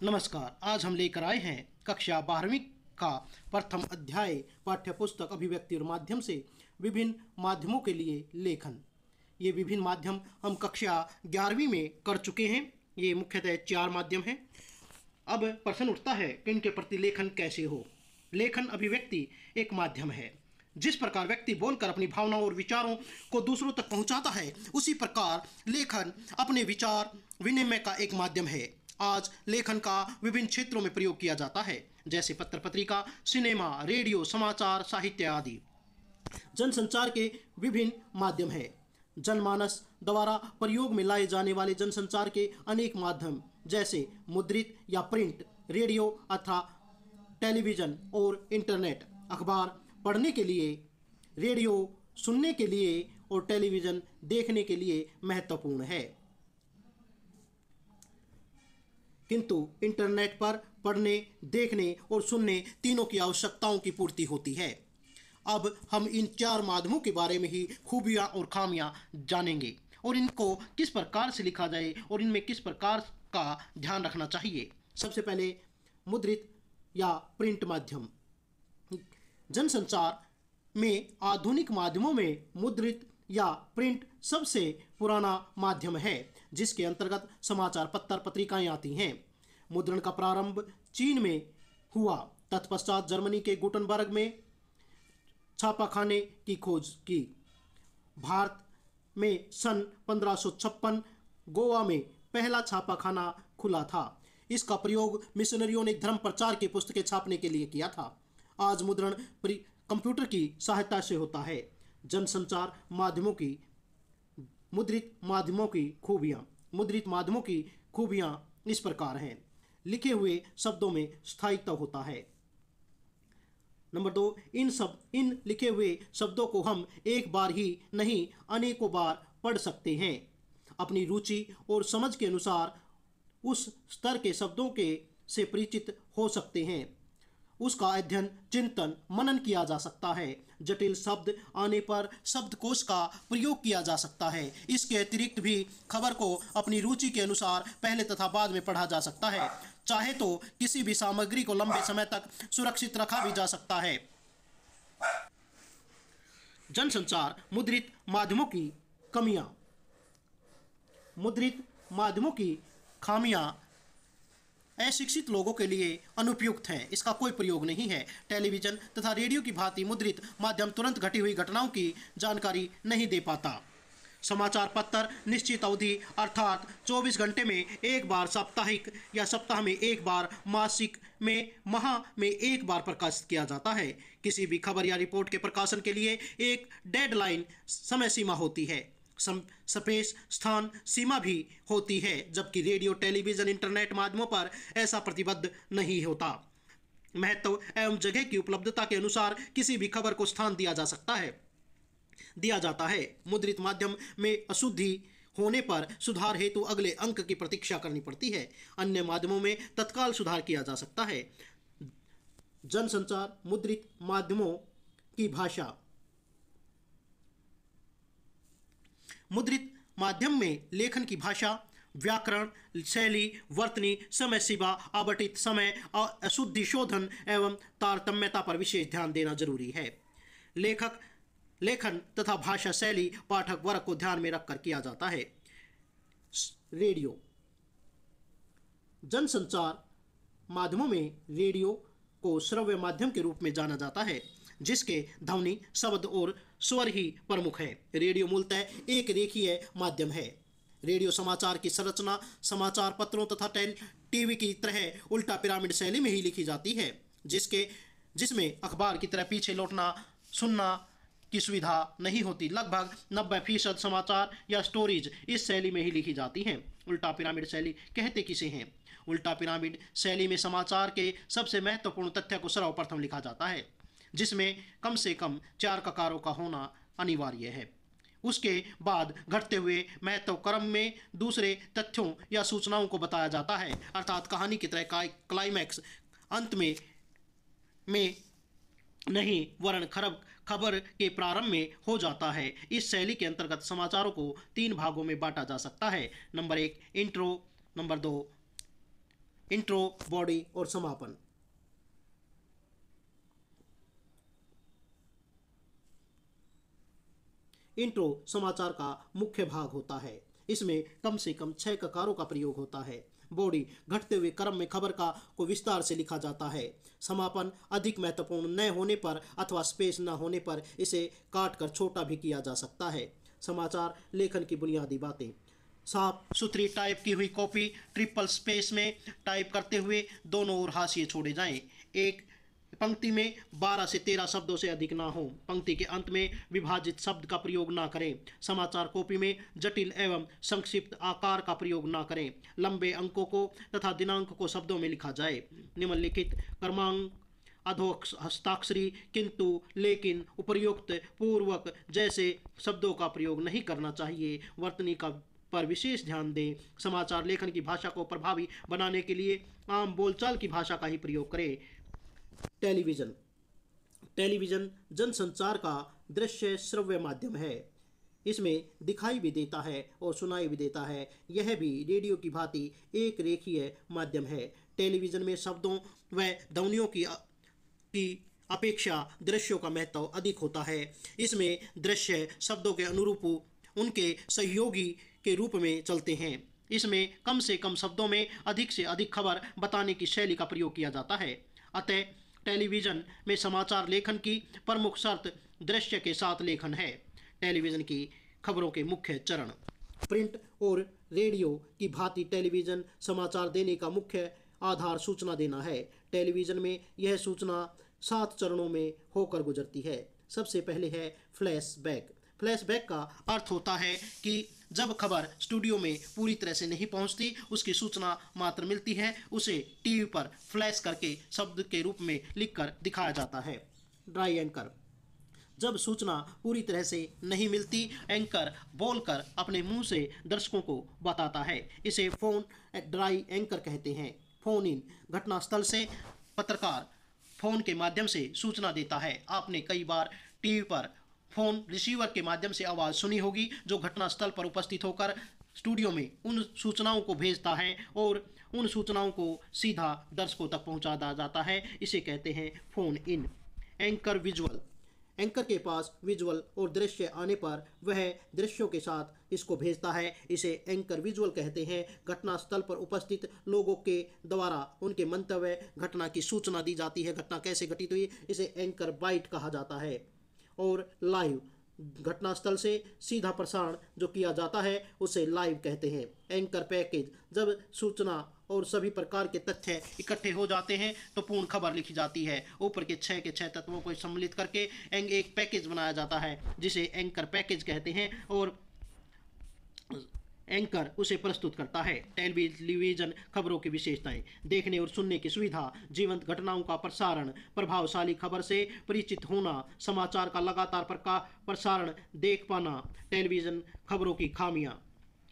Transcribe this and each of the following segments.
नमस्कार। आज हम लेकर आए हैं कक्षा 12वीं का प्रथम अध्याय पाठ्यपुस्तक अभिव्यक्ति और माध्यम से विभिन्न माध्यमों के लिए लेखन। ये विभिन्न माध्यम हम कक्षा 11वीं में कर चुके हैं। ये मुख्यतः 4 माध्यम हैं। अब प्रश्न उठता है कि इनके प्रति लेखन कैसे हो। लेखन अभिव्यक्ति एक माध्यम है। जिस प्रकार व्यक्ति बोलकर अपनी भावनाओं और विचारों को दूसरों तक पहुंचाता है, उसी प्रकार लेखन अपने विचार विनिमय का एक माध्यम है। आज लेखन का विभिन्न क्षेत्रों में प्रयोग किया जाता है, जैसे पत्र पत्रिका, सिनेमा, रेडियो, समाचार, साहित्य आदि। जनसंचार के विभिन्न माध्यम हैं। जनमानस द्वारा प्रयोग में लाए जाने वाले जनसंचार के अनेक माध्यम, जैसे मुद्रित या प्रिंट, रेडियो अथवा टेलीविज़न और इंटरनेट। अखबार पढ़ने के लिए, रेडियो सुनने के लिए और टेलीविज़न देखने के लिए महत्वपूर्ण है, किंतु इंटरनेट पर पढ़ने, देखने और सुनने तीनों की आवश्यकताओं की पूर्ति होती है। अब हम इन 4 माध्यमों के बारे में ही खूबियाँ और खामियाँ जानेंगे और इनको किस प्रकार से लिखा जाए और इनमें किस प्रकार का ध्यान रखना चाहिए। सबसे पहले मुद्रित या प्रिंट माध्यम। जनसंचार में आधुनिक माध्यमों में मुद्रित या प्रिंट सबसे पुराना माध्यम है, जिसके अंतर्गत समाचार पत्र पत्रिकाएं आती हैं। मुद्रण का प्रारंभ चीन में हुआ, तत्पश्चात जर्मनी के गुटनबर्ग में छापाखाने की खोज की। भारत में सन 1556 गोवा में पहला छापाखाना खुला था। इसका प्रयोग मिशनरियों ने धर्म प्रचार की पुस्तकें छापने के लिए किया था। आज मुद्रण कंप्यूटर की सहायता से होता है। जनसंचार माध्यमों की मुद्रित माध्यमों की खूबियाँ। मुद्रित माध्यमों की खूबियाँ इस प्रकार हैं। लिखे हुए शब्दों में स्थायित्व होता है। नंबर 2, इन लिखे हुए शब्दों को हम एक बार ही नहीं अनेकों बार पढ़ सकते हैं। अपनी रुचि और समझ के अनुसार उस स्तर के शब्दों के से परिचित हो सकते हैं। उसका अध्ययन, चिंतन, मनन किया जा सकता है। जटिल शब्द आने पर शब्दकोश का प्रयोग किया जा सकता है। इसके अतिरिक्त भी खबर को अपनी रुचि के अनुसार पहले तथा बाद में पढ़ा जा सकता है। चाहे तो किसी भी सामग्री को लंबे समय तक सुरक्षित रखा भी जा सकता है। जनसंचार मुद्रित माध्यमों की कमियां। मुद्रित माध्यमों की खामियां अशिक्षित लोगों के लिए अनुपयुक्त हैं। इसका कोई प्रयोग नहीं है। टेलीविज़न तथा रेडियो की भांति मुद्रित माध्यम तुरंत घटी हुई घटनाओं की जानकारी नहीं दे पाता। समाचार पत्र निश्चित अवधि अर्थात 24 घंटे में एक बार, साप्ताहिक या सप्ताह में एक बार, मासिक में माह में एक बार प्रकाशित किया जाता है। किसी भी खबर या रिपोर्ट के प्रकाशन के लिए एक डेडलाइन समय सीमा होती है। स्पेस स्थान सीमा भी होती है, जबकि रेडियो, टेलीविज़न, इंटरनेट माध्यमों पर ऐसा प्रतिबद्ध नहीं होता। महत्व एवं जगह की उपलब्धता के अनुसार किसी भी खबर को स्थान दिया जाता है। मुद्रित माध्यम में अशुद्धि होने पर सुधार हेतु अगले अंक की प्रतीक्षा करनी पड़ती है। अन्य माध्यमों में तत्काल सुधार किया जा सकता है। जनसंचार मुद्रित माध्यमों की भाषा। मुद्रित माध्यम में लेखन की भाषा, व्याकरण, शैली, वर्तनी, समय सीमा, आवंटित समय और अशुद्धि शोधन एवं तारतम्यता पर विशेष ध्यान देना जरूरी है। लेखन तथा भाषा शैली पाठक वर्ग को ध्यान में रखकर किया जाता है। रेडियो। जनसंचार माध्यमों में रेडियो को श्रव्य माध्यम के रूप में जाना जाता है, जिसके ध्वनि, शब्द और स्वर ही प्रमुख है। रेडियो मूलतः एक रेखीय माध्यम है। रेडियो समाचार की संरचना समाचार पत्रों तथा टीवी की तरह उल्टा पिरामिड शैली में ही लिखी जाती है, जिसमें अखबार की तरह पीछे लौटना सुनना की सुविधा नहीं होती। लगभग 90% समाचार या स्टोरीज इस शैली में ही लिखी जाती हैं। उल्टा पिरामिड शैली कहते किसे हैं? उल्टा पिरामिड शैली में समाचार के सबसे महत्वपूर्ण तथ्य को सर्वप्रथम लिखा जाता है, जिसमें कम से कम 4 ककारों का होना अनिवार्य है। उसके बाद घटते हुए महत्व क्रम में दूसरे तथ्यों या सूचनाओं को बताया जाता है, अर्थात कहानी की तरह क्लाइमैक्स अंत में नहीं वरन खबर के प्रारंभ में हो जाता है। इस शैली के अंतर्गत समाचारों को 3 भागों में बांटा जा सकता है। Number 1 intro, number 2 intro, body और समापन। इंट्रो समाचार का मुख्य भाग होता है। इसमें कम से कम 6 ककारों का प्रयोग होता है। बॉडी घटते हुए क्रम में खबर को विस्तार से लिखा जाता है। समापन अधिक महत्वपूर्ण न होने पर अथवा स्पेस न होने पर इसे काट कर छोटा भी किया जा सकता है। समाचार लेखन की बुनियादी बातें: साफ सुथरी टाइप की हुई कॉपी ट्रिपल स्पेस में टाइप करते हुए दोनों ओर हाशिए छोड़े जाएं। एक पंक्ति में 12 से 13 शब्दों से अधिक ना हो। पंक्ति के अंत में विभाजित शब्द का प्रयोग ना करें। समाचार कॉपी में जटिल एवं संक्षिप्त आकार का प्रयोग ना करें। लंबे अंकों को तथा दिनांक को शब्दों में लिखा जाए। निम्नलिखित क्रमांक, अधो हस्ताक्षरी, किंतु, लेकिन, उपर्युक्त, पूर्वक जैसे शब्दों का प्रयोग नहीं करना चाहिए। वर्तनी का पर विशेष ध्यान दें। समाचार लेखन की भाषा को प्रभावी बनाने के लिए आम बोलचाल की भाषा का ही प्रयोग करें। टेलीविज़न। टेलीविज़न जनसंचार का दृश्य श्रव्य माध्यम है। इसमें दिखाई भी देता है और सुनाई भी देता है। यह भी रेडियो की भांति एक रेखीय माध्यम है। टेलीविज़न में शब्दों व ध्वनियों की अपेक्षा दृश्यों का महत्व अधिक होता है। इसमें दृश्य शब्दों के अनुरूप उनके सहयोगी के रूप में चलते हैं। इसमें कम से कम शब्दों में अधिक से अधिक खबर बताने की शैली का प्रयोग किया जाता है। अतः टेलीविज़न में समाचार लेखन की प्रमुख शर्त दृश्य के साथ लेखन है। टेलीविज़न की खबरों के मुख्य चरण: प्रिंट और रेडियो की भांति टेलीविज़न समाचार देने का मुख्य आधार सूचना देना है। टेलीविज़न में यह सूचना 7 चरणों में होकर गुजरती है। सबसे पहले है फ्लैशबैक। फ्लैशबैक का अर्थ होता है कि जब खबर स्टूडियो में पूरी तरह से नहीं पहुंचती, उसकी सूचना मात्र मिलती है, उसे टीवी पर फ्लैश करके शब्द के रूप में लिखकर दिखाया जाता है। Dry anchor. जब सूचना पूरी तरह से नहीं मिलती, एंकर बोलकर अपने मुंह से दर्शकों को बताता है। इसे फोन ड्राई एंकर कहते हैं। Phone in. घटनास्थल से पत्रकार फोन के माध्यम से सूचना देता है। आपने कई बार टीवी पर फोन रिसीवर के माध्यम से आवाज़ सुनी होगी, जो घटनास्थल पर उपस्थित होकर स्टूडियो में उन सूचनाओं को भेजता है और उन सूचनाओं को सीधा दर्शकों तक पहुंचा जाता है। इसे कहते हैं phone in. Anchor visual. Anchor के पास विजुअल और दृश्य आने पर वह दृश्यों के साथ इसको भेजता है। इसे एंकर विजुअल कहते हैं। घटनास्थल पर उपस्थित लोगों के द्वारा उनके मंतव्य, घटना की सूचना दी जाती है। घटना कैसे घटित हुई, इसे एंकर बाइट कहा जाता है। और लाइव। घटनास्थल से सीधा प्रसारण जो किया जाता है उसे लाइव कहते हैं। Anchor package. जब सूचना और सभी प्रकार के तथ्य इकट्ठे हो जाते हैं तो पूर्ण खबर लिखी जाती है। ऊपर के 6 तत्वों को सम्मिलित करके एक पैकेज बनाया जाता है, जिसे एंकर पैकेज कहते हैं, और एंकर उसे प्रस्तुत करता है। टेलीविज़न खबरों की विशेषताएं: देखने और सुनने की सुविधा, जीवंत घटनाओं का प्रसारण, प्रभावशाली खबर से परिचित होना, समाचार का लगातार प्रसारण देख पाना। टेलीविज़न खबरों की खामियां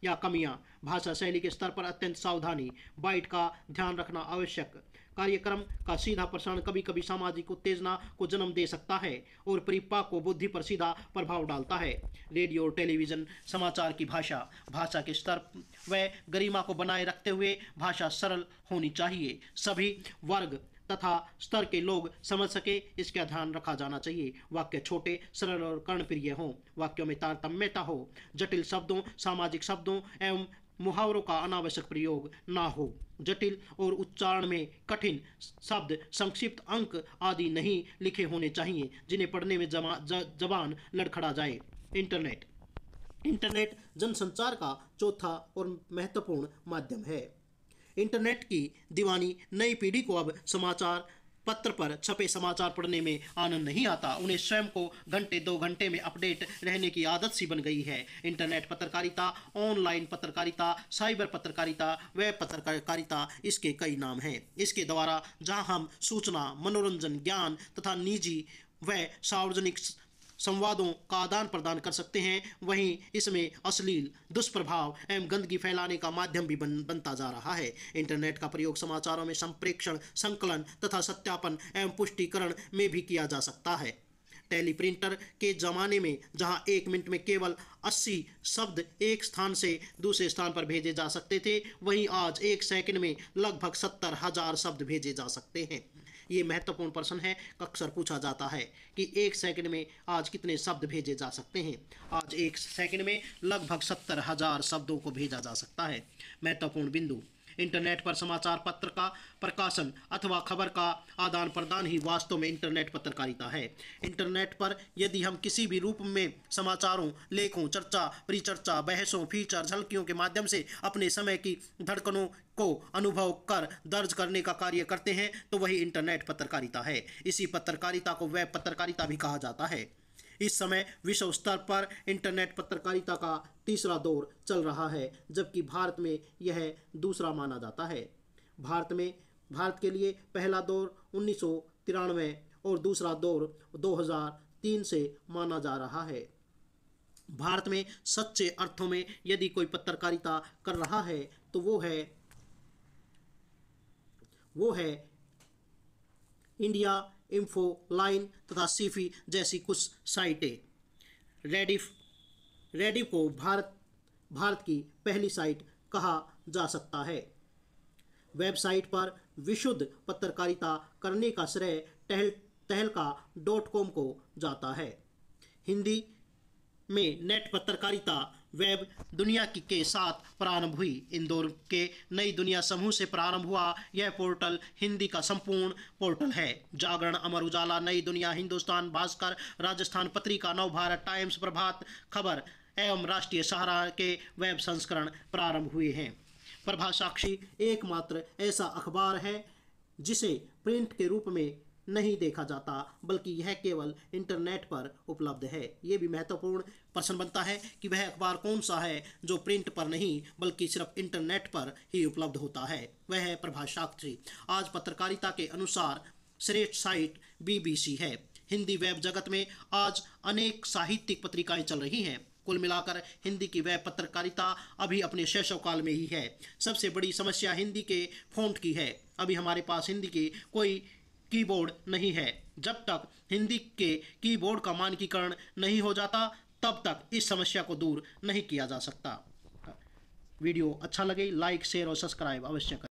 या कमियां: भाषा शैली के स्तर पर अत्यंत सावधानी, बाइट का ध्यान रखना आवश्यक। कार्यक्रम का सीधा प्रसारण कभी कभी सामाजिक उत्तेजना को जन्म दे सकता है और परिपाक को बुद्धि पर सीधा प्रभाव डालता है। रेडियो और टेलीविज़न समाचार की भाषा। भाषा के स्तर व गरिमा को बनाए रखते हुए भाषा सरल होनी चाहिए, सभी वर्ग तथा स्तर के लोग समझ सके, इसका ध्यान रखा जाना चाहिए। वाक्य छोटे, सरल और कर्णप्रिय हों। वाक्यों में तारतम्यता हो। जटिल शब्दों, सामाजिक शब्दों एवं मुहावरों का अनावश्यक प्रयोग ना हो। जटिल और उच्चारण में कठिन शब्द, संक्षिप्त अंक आदि नहीं लिखे होने चाहिए, जिन्हें पढ़ने में जबान लड़खड़ा जाए। इंटरनेट। इंटरनेट जनसंचार का चौथा और महत्वपूर्ण माध्यम है। इंटरनेट की दीवानी नई पीढ़ी को अब समाचार पत्र पर छपे समाचार पढ़ने में आनंद नहीं आता। उन्हें स्वयं को घंटे 2 घंटे में अपडेट रहने की आदत सी बन गई है। इंटरनेट पत्रकारिता, ऑनलाइन पत्रकारिता, साइबर पत्रकारिता, वेब पत्रकारिता, इसके कई नाम हैं। इसके द्वारा जहां हम सूचना, मनोरंजन, ज्ञान तथा निजी व सार्वजनिक संवादों का आदान प्रदान कर सकते हैं, वहीं इसमें अश्लील, दुष्प्रभाव एवं गंदगी फैलाने का माध्यम भी बनता जा रहा है। इंटरनेट का प्रयोग समाचारों में संप्रेषण, संकलन तथा सत्यापन एवं पुष्टिकरण में भी किया जा सकता है। टेलीप्रिंटर के ज़माने में जहां 1 मिनट में केवल 80 शब्द एक स्थान से दूसरे स्थान पर भेजे जा सकते थे, वहीं आज 1 सेकंड में लगभग 70,000 शब्द भेजे जा सकते हैं। ये महत्वपूर्ण प्रश्न है, अक्सर पूछा जाता है कि 1 सेकंड में आज कितने शब्द भेजे जा सकते हैं। आज 1 सेकंड में लगभग 70,000 शब्दों को भेजा जा सकता है। महत्वपूर्ण बिंदु, इंटरनेट पर समाचार पत्र का प्रकाशन अथवा खबर का आदान प्रदान ही वास्तव में इंटरनेट पत्रकारिता है। इंटरनेट पर यदि हम किसी भी रूप में समाचारों, लेखों, चर्चा, परिचर्चा, बहसों, फीचर, झलकियों के माध्यम से अपने समय की धड़कनों को अनुभव कर दर्ज करने का कार्य करते हैं तो वही इंटरनेट पत्रकारिता है। इसी पत्रकारिता को वेब पत्रकारिता भी कहा जाता है। इस समय विश्व स्तर पर इंटरनेट पत्रकारिता का तीसरा दौर चल रहा है, जबकि भारत में यह दूसरा माना जाता है। भारत के लिए पहला दौर 1993 और दूसरा दौर 2003 से माना जा रहा है। भारत में सच्चे अर्थों में यदि कोई पत्रकारिता कर रहा है तो वो है इंडिया इन्फो लाइन तथा सीफी जैसी कुछ साइटें। रेडिफ को भारत की पहली साइट कहा जा सकता है। वेबसाइट पर विशुद्ध पत्रकारिता करने का श्रेय तहलका.com को जाता है। हिंदी में नेट पत्रकारिता वेब दुनिया के साथ प्रारंभ हुई। इंदौर के नई दुनिया समूह से प्रारंभ हुआ यह पोर्टल हिंदी का संपूर्ण पोर्टल है। जागरण, अमर उजाला, नई दुनिया, हिंदुस्तान, भास्कर, राजस्थान पत्रिका, नवभारत टाइम्स, प्रभात खबर एवं राष्ट्रीय सहारा के वेब संस्करण प्रारंभ हुए हैं। प्रभात साक्षी एकमात्र ऐसा अखबार है जिसे प्रिंट के रूप में नहीं देखा जाता, बल्कि यह केवल इंटरनेट पर उपलब्ध है। ये भी महत्वपूर्ण प्रश्न बनता है कि वह अखबार कौन सा है जो प्रिंट पर नहीं बल्कि सिर्फ इंटरनेट पर ही उपलब्ध होता है। वह है प्रभात साक्षी। आज पत्रकारिता के अनुसार श्रेष्ठ साइट BBC है। हिंदी वेब जगत में आज अनेक साहित्यिक पत्रिकाएं चल रही हैं। कुल मिलाकर हिंदी की वेब पत्रकारिता अभी अपने शैशव काल में ही है। सबसे बड़ी समस्या हिंदी के फ़ॉन्ट की है। अभी हमारे पास हिंदी की कोई कीबोर्ड नहीं है। जब तक हिंदी के कीबोर्ड का मानकीकरण नहीं हो जाता तब तक इस समस्या को दूर नहीं किया जा सकता। वीडियो अच्छा लगे लाइक, शेयर और सब्सक्राइब अवश्य करें।